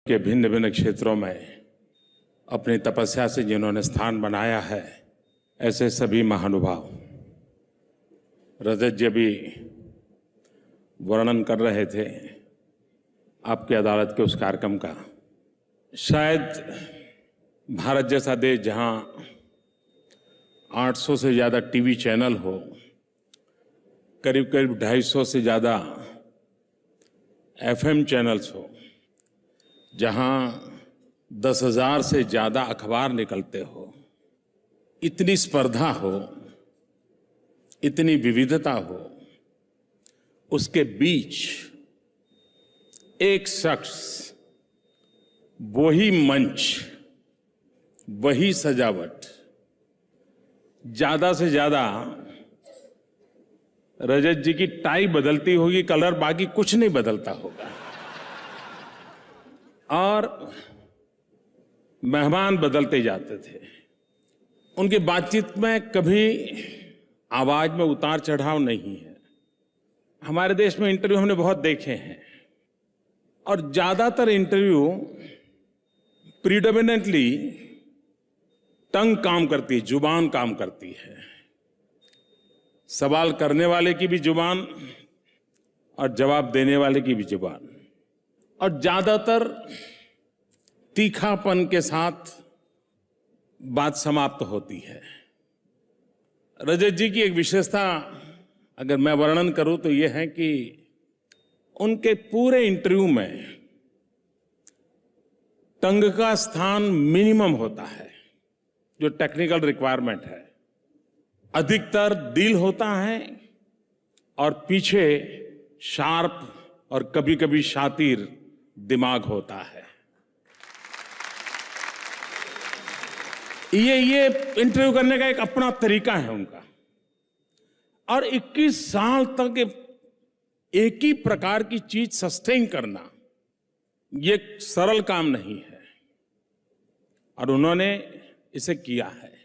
के भिन्न भिन्न क्षेत्रों में अपनी तपस्या से जिन्होंने स्थान बनाया है, ऐसे सभी महानुभाव। रजत जी भी वर्णन कर रहे थे आपकी अदालत के उस कार्यक्रम का। शायद भारत जैसा देश जहां 800 से ज़्यादा टीवी चैनल हो, करीब करीब 250 से ज़्यादा एफएम चैनल्स हो, जहां 10,000 से ज़्यादा अखबार निकलते हो, इतनी स्पर्धा हो, इतनी विविधता हो, उसके बीच एक शख्स, वही मंच, वही सजावट, ज्यादा से ज्यादा रजत जी की टाई बदलती होगी, कलर बाकी कुछ नहीं बदलता होगा, और मेहमान बदलते जाते थे। उनकी बातचीत में कभी आवाज में उतार चढ़ाव नहीं है। हमारे देश में इंटरव्यू हमने बहुत देखे हैं, और ज्यादातर इंटरव्यू प्रीडोमिनेंटली टंग काम करती है, जुबान काम करती है। सवाल करने वाले की भी जुबान और जवाब देने वाले की भी जुबान, और ज्यादातर तीखापन के साथ बात समाप्त होती है। रजत जी की एक विशेषता अगर मैं वर्णन करूं तो यह है कि उनके पूरे इंटरव्यू में टंग का स्थान मिनिमम होता है, जो टेक्निकल रिक्वायरमेंट है। अधिकतर दिल होता है और पीछे शार्प और कभी कभी शातिर दिमाग होता है। ये इंटरव्यू करने का एक अपना तरीका है उनका, और 21 साल तक एक ही प्रकार की चीज सस्टेन करना ये सरल काम नहीं है, और उन्होंने इसे किया है।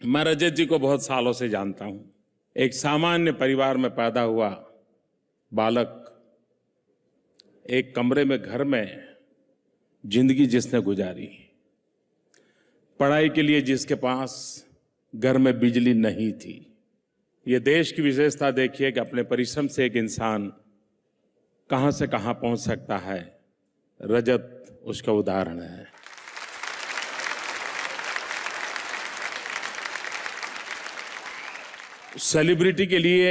मैं रजत जी को बहुत सालों से जानता हूं। एक सामान्य परिवार में पैदा हुआ बालक, एक कमरे में घर में जिंदगी जिसने गुजारी, पढ़ाई के लिए जिसके पास घर में बिजली नहीं थी। ये देश की विशेषता देखिए कि अपने परिश्रम से एक इंसान कहां से कहां पहुंच सकता है। रजत उसका उदाहरण है। सेलिब्रिटी के लिए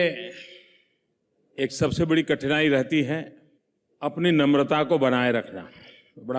एक सबसे बड़ी कठिनाई रहती है अपनी नम्रता को बनाए रखना।